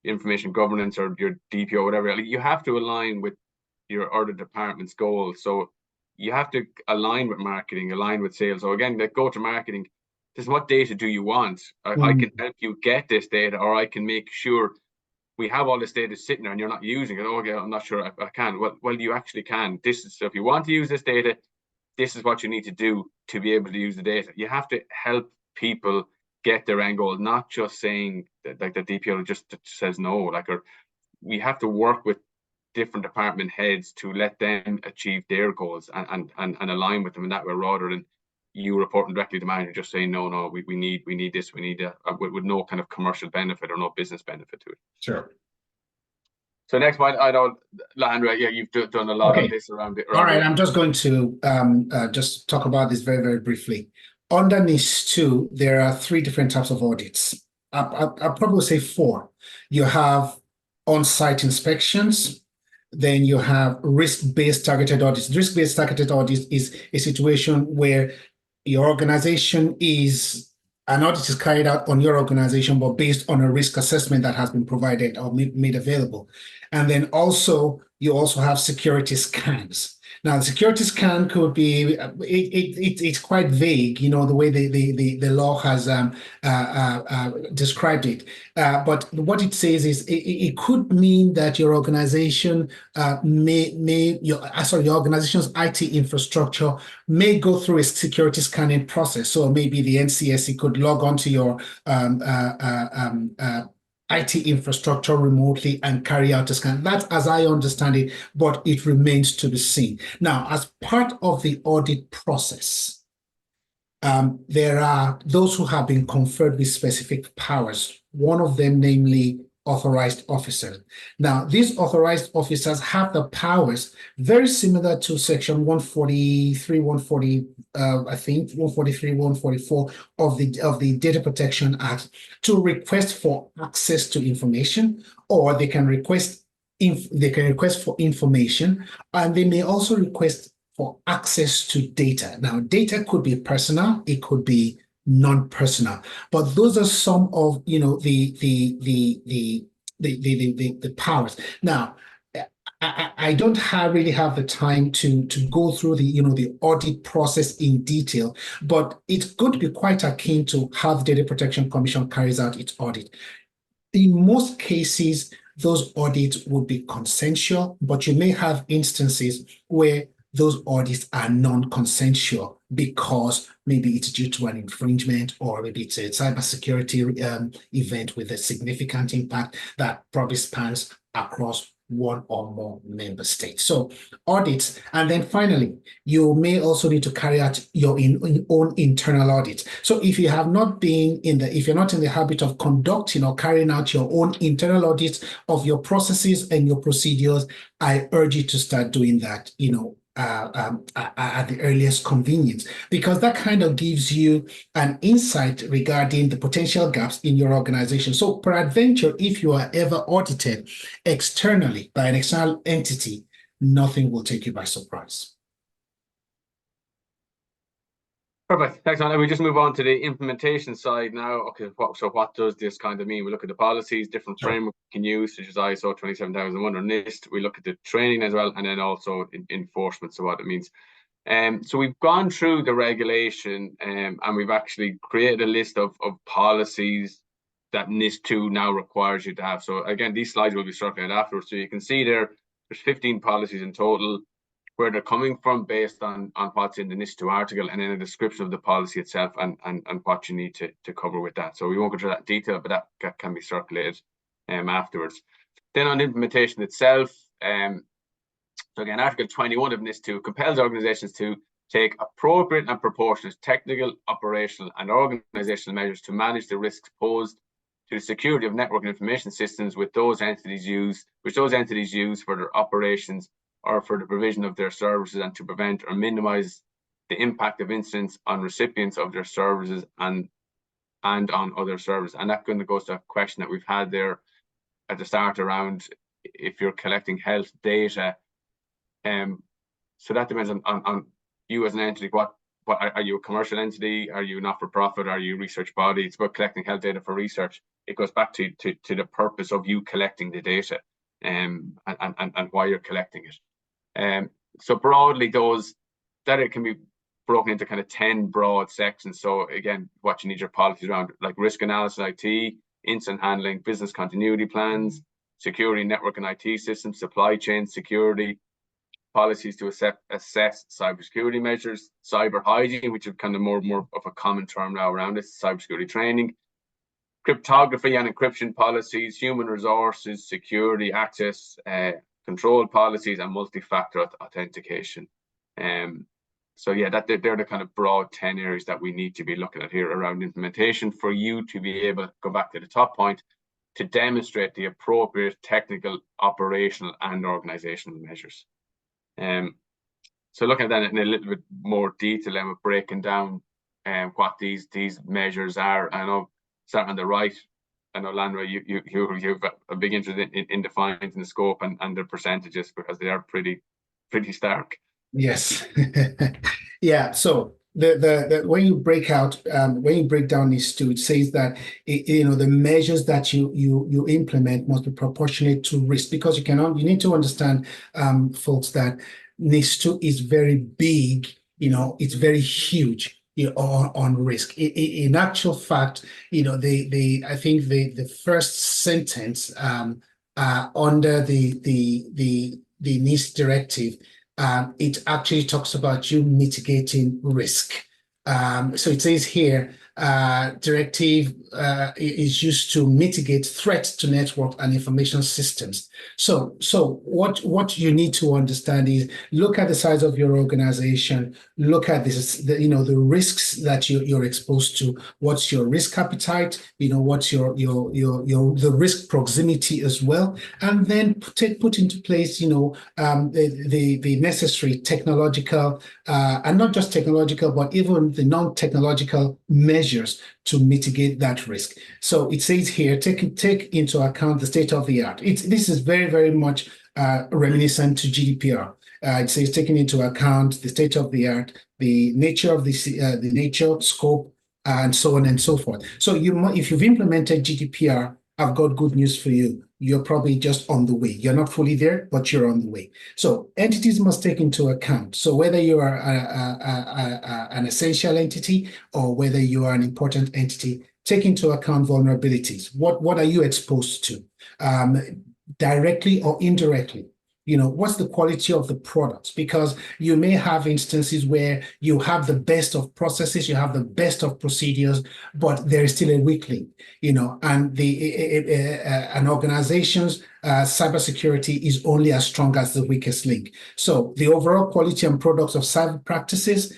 information governance or your DPO, whatever, you have to align with your other department's goals. So you have to align with marketing, align with sales. So again, like, go to marketing. Just what data do you want? I can help you get this data, or I can make sure we have all this data sitting there and you're not using it. Okay, I'm not sure I can. Well, you actually can. This is, so if you want to use this data, this is what you need to do to be able to use the data. You have to help people get their end goal, not just saying that, like, the DPO just says no. Like, or we have to work with different department heads to let them achieve their goals and align with them in that way, rather than you reporting directly to the manager just saying no, we need this, we need that, with no kind of commercial benefit or no business benefit to it. Sure. So next one, I know, Landra, yeah, you've done a lot of this around it. All right, I'm just going to just talk about this very, very briefly. Under NIS2, there are 3 different types of audits. I'll probably say 4. You have on-site inspections, then you have risk-based targeted audits. Risk-based targeted audits is a situation where your organization an audit is carried out on your organization, but based on a risk assessment that has been provided or made available. And then you also have security scans. Now, the security scan could be, it's quite vague, the way the law has described it. But what it says is it could mean that your organization your organization's IT infrastructure may go through a security scanning process. So maybe the NCSC could log onto your IT infrastructure remotely and carry out a scan. That's as I understand it, but it remains to be seen. Now, as part of the audit process, there are those who have been conferred with specific powers, one of them namely authorized officers. Now, these authorized officers have the powers very similar to section 143, 144 of the Data Protection Act to request for access to information, or they can request for information, and they may also request for access to data. Now, data could be personal, it could be non-personal, but those are some of the powers. Now, I don't really have the time to go through the audit process in detail, but it's going to be quite akin to how the Data Protection Commission carries out its audit. In most cases, those audits would be consensual, but you may have instances where those audits are non-consensual because maybe it's due to an infringement, or maybe it's a cybersecurity event with a significant impact that probably spans across one or more member states. So audits, and then finally, you may also need to carry out your own internal audits. So if you have not been if you're not in the habit of conducting or carrying out your own internal audits of your processes and your procedures, I urge you to start doing that, at the earliest convenience, because that kind of gives you an insight regarding the potential gaps in your organization. So peradventure, if you are ever audited externally by an external entity, nothing will take you by surprise. Perfect. Thanks, man. And we just move on to the implementation side now. Okay, so what does this kind of mean? We look at the policies, different frameworks we can use, such as ISO 27001 or NIST. We look at the training as well, and then also enforcement, so what it means. So we've gone through the regulation, and we've actually created a list of policies that NIS2 now requires you to have. So again, these slides will be circulated afterwards. So you can see there's 15 policies in total, where they're coming from based on what's in the NIS2 article, and then a description of the policy itself and what you need to cover with that. So we won't go through that in detail, but that can be circulated afterwards. Then on implementation itself, so again, Article 21 of NIS2 compels organizations to take appropriate and proportionate technical, operational, and organizational measures to manage the risks posed to the security of network and information systems which those entities use for their operations or for the provision of their services, and to prevent or minimize the impact of incidents on recipients of their services and on other services. And that kind of goes to a question that we've had there at the start around if you're collecting health data. So that depends on you as an entity. What are you, a commercial entity? Are you not for profit? Are you a research body? It's about collecting health data for research. It goes back to the purpose of you collecting the data, and why you're collecting it. So broadly, it can be broken into kind of 10 broad sections. So again, what you need your policies around, like risk analysis, IT, incident handling, business continuity plans, security, network and IT systems, supply chain security, policies to assess cybersecurity measures, cyber hygiene, which is kind of more of a common term now around this, cybersecurity training, cryptography and encryption policies, human resources, security, access control policies, and multi-factor authentication. So yeah, they're the kind of broad 10 areas that we need to be looking at here around implementation for you to be able to go back to the top point to demonstrate the appropriate technical, operational, and organizational measures. So looking at that in a little bit more detail, and we're breaking down what these measures are. I know, starting on the right, I know, Landra, you have a big interest in defining the scope and the percentages, because they are pretty stark. Yes. Yeah. So the when you break down NIS2, it says that the measures that you implement must be proportionate to risk, because you need to understand, folks, that NIS2 is very big. It's very huge on risk. In actual fact, I think the first sentence under the NIS directive, it actually talks about you mitigating risk. So it says here, directive is used to mitigate threats to network and information systems. So what you need to understand is, look at the size of your organization, look at this, the risks that you're exposed to, what's your risk appetite, what's the risk proximity as well, and then put into place the necessary technological and not just technological, but even the non-technological measures to mitigate that risk. So it says here, take into account the state of the art. This is very, very much reminiscent to GDPR. It says taking into account the state of the art, the nature of the nature, scope, and so on and so forth. So if you've implemented GDPR, I've got good news for you. You're probably just on the way. You're not fully there, but you're on the way. So entities must take into account. So whether you are an essential entity or whether you are an important entity, take into account vulnerabilities. What are you exposed to, directly or indirectly? What's the quality of the products? Because you may have instances where you have the best of processes, you have the best of procedures, but there is still a weak link, and an organization's cybersecurity is only as strong as the weakest link. So the overall quality and products of cyber practices,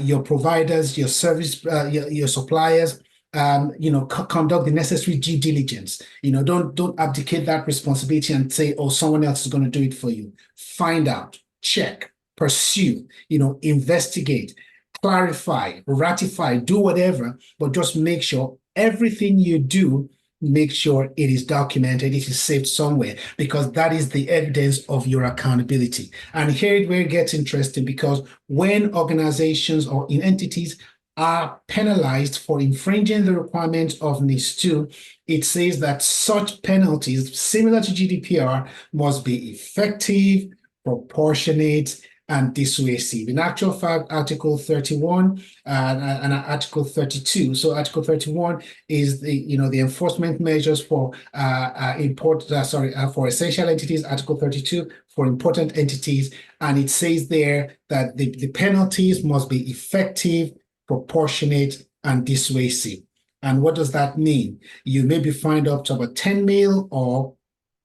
your providers, your service, your suppliers, conduct the necessary due diligence. Don't abdicate that responsibility and say, oh, someone else is going to do it for you. Find out, check, pursue, investigate, clarify, ratify, do whatever, but just make sure everything you do, make sure it is documented, it is saved somewhere, because that is the evidence of your accountability. And here where it gets interesting, because when organizations or in entities are penalized for infringing the requirements of NIS2, it says that such penalties, similar to GDPR, must be effective, proportionate, and dissuasive. In actual fact, Article 31 and Article 32. So Article 31 is the enforcement measures for for essential entities. Article 32 for important entities, and it says there that the penalties must be effective, proportionate, and dissuasive. And what does that mean? You may be fined up to about 10 mil or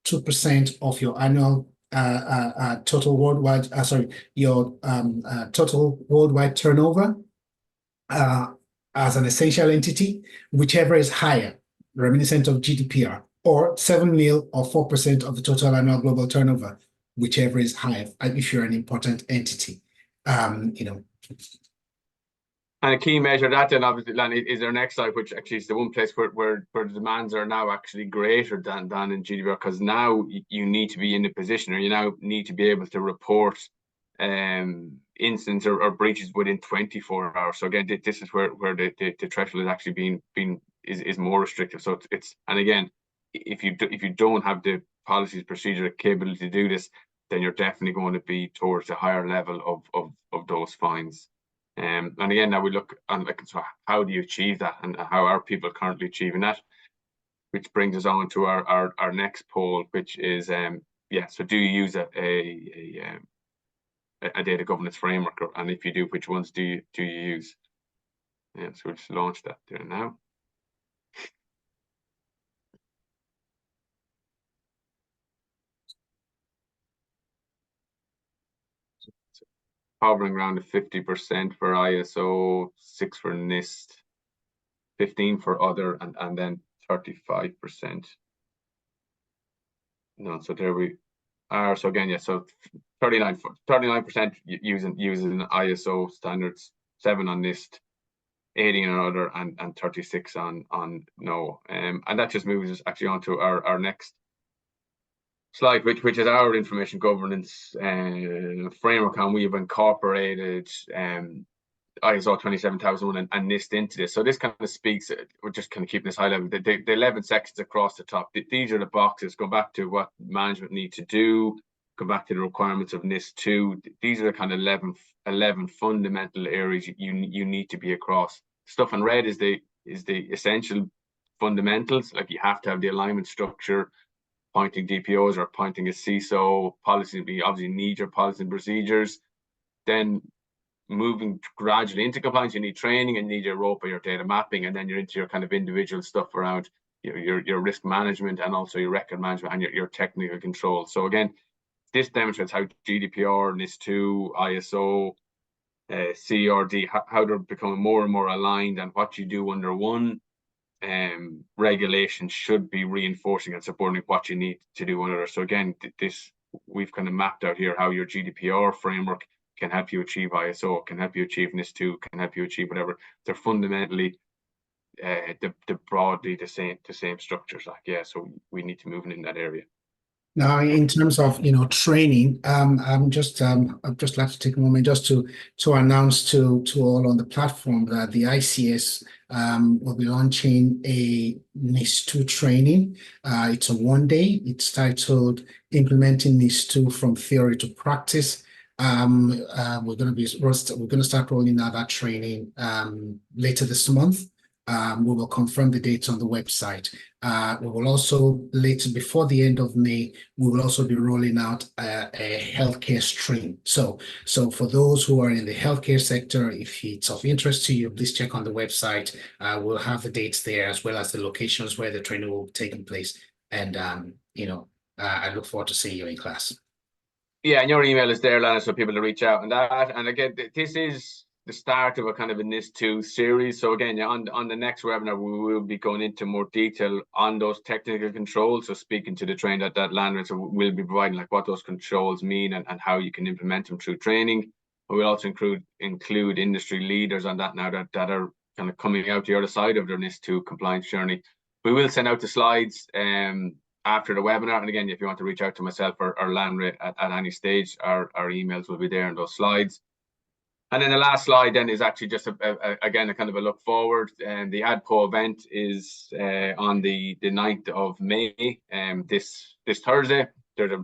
2% of your annual total worldwide, total worldwide turnover as an essential entity, whichever is higher, reminiscent of GDPR, or 7 mil or 4% of the total annual global turnover, whichever is higher, if you're an important entity. And a key measure that then obviously, Lanny, is our next slide, which actually is the one place where the demands are now actually greater than in GDPR, because now you need to be in a position, or you now need to be able to report incidents or breaches within 24 hours. So again, this is where the threshold is actually is more restrictive. So it's and again, if you don't have the policies, procedure, capability to do this, then you're definitely going to be towards a higher level of those fines. And again, now we look on so how do you achieve that, and how are people currently achieving that? Which brings us on to our next poll, which is so do you use a data governance framework, and if you do, which ones do you use? So we'll just launch that there now. Hovering around the 50% for ISO, 6 for NIST, 15 for other, and then 35%. No, so there we are. So again, so 39% using ISO standards, 7 on NIST, 18 on other, and 36 on no. And that just moves us actually onto our next slide, which is our information governance framework, and we have incorporated ISO 27001 and NIST into this. So this kind of speaks, we're just kind of keeping this high level, the 11 sections across the top. These are the boxes, go back to what management need to do, go back to the requirements of NIS2. These are the kind of 11 fundamental areas you need to be across. Stuff in red is the essential fundamentals, like you have to have the alignment structure, appointing DPOs or appointing a CISO, policy, you obviously need your policies and procedures. Then moving gradually into compliance, you need training and need your rope or your data mapping, and then you're into your kind of individual stuff around your risk management and also your record management and your technical control. So again, this demonstrates how GDPR, NIS2, ISO, CRD, how they're becoming more and more aligned, and what you do under one regulation should be reinforcing and supporting what you need to do under. So again, this we've kind of mapped out here how your GDPR framework can help you achieve ISO, can help you achieve NIS2, can help you achieve whatever. They're fundamentally broadly the same structures. So we need to move in that area. Now, in terms of training, I'd just like to take a moment just to announce to all on the platform that the ICS will be launching a NIS2 training. It's a 1-day. It's titled "Implementing NIS2 from Theory to Practice." We're going to start rolling out that training later this month. We will confirm the dates on the website. We will also before the end of May, we will also be rolling out a healthcare stream. So for those who are in the healthcare sector, if it's of interest to you, please check on the website. We'll have the dates there as well as the locations where the training will be taking place. And I look forward to seeing you in class. Yeah, and your email is there, Lana, so people to reach out and that. And again, this is the start of a kind of a NIS2 series. So again, on the next webinar, we will be going into more detail on those technical controls. So speaking to the train that Lana, so we'll be providing like what those controls mean and how you can implement them through training. But we'll also include industry leaders on that now that are kind of coming out the other side of their NIS2 compliance journey. We will send out the slides after the webinar. And again, if you want to reach out to myself or Landry at any stage, our emails will be there in those slides. And then the last slide then is actually just again a kind of a look forward. And the ADPO event is on the 9th of May, this Thursday. There's a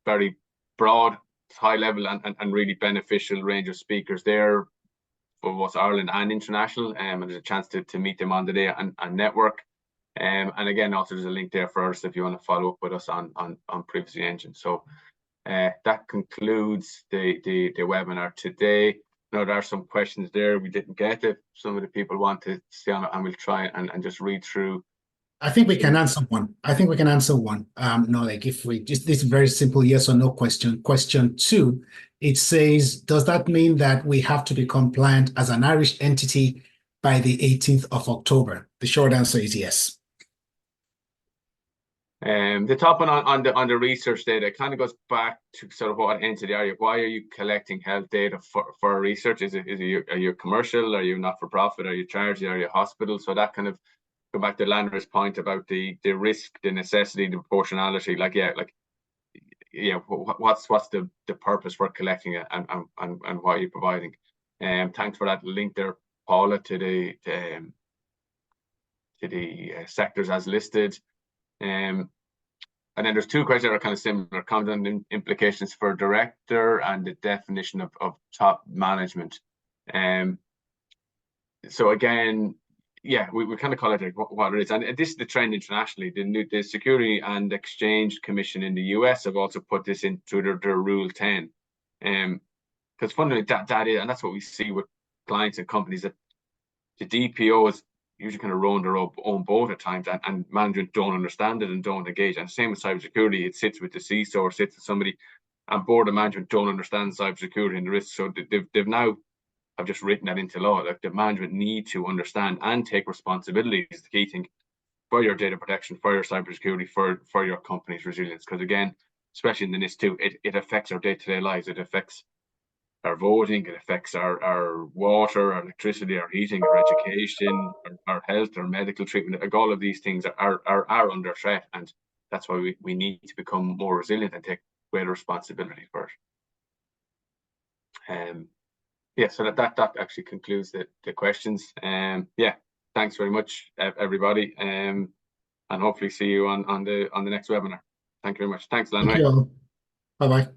very broad high level and really beneficial range of speakers there for both Ireland and international, and there's a chance to meet them on the day and network. And again, also there's a link there for us if you want to follow up with us on Privacy Engine. So that concludes the webinar today. Now, there are some questions there we didn't get. If some of the people want to stay on it, and we'll try and just read through. I think we can answer one. No, like if we just this very simple yes or no question. Question 2, it says, does that mean that we have to be compliant as an Irish entity by the 18th of October? The short answer is yes. The top one on the research data kind of goes back to sort of what entity are you? Why are you collecting health data for research? Are you commercial? Are you not for profit? Are you charity? Are you a hospital? So that kind of go back to Landra's point about the risk, the necessity, the proportionality. What's the purpose for collecting it and why are you providing? Thanks for that link there, Paula, to the sectors as listed. And then there's 2 questions that are kind of similar: content implications for director and the definition of top management. So again, yeah, we kind of call it like what it is, and this is the trend internationally. The Security and Exchange Commission in the US have also put this into their Rule 10, because fundamentally that is, and that's what we see with clients and companies, that the DPOs usually kind of row their own boat at times, and management don't understand it and don't engage. And same with cybersecurity, it sits with the CISO or sits with somebody, and board of management don't understand cybersecurity and the risks. So they've now have just written that into law. Like, the management need to understand and take responsibility is the key thing for your data protection, for your cybersecurity, for your company's resilience. Because again, especially in the NIS2, it affects our day-to-day lives. It affects our voting, it affects our water, our electricity, our heating, our education, our health, our medical treatment. Like, all of these things are under threat, and that's why we need to become more resilient and take greater responsibility for it. Yeah, so that actually concludes the questions. Yeah, thanks very much, everybody, and hopefully see you on the next webinar. Thank you very much. Thanks, Landry. Thank you all. Bye-bye.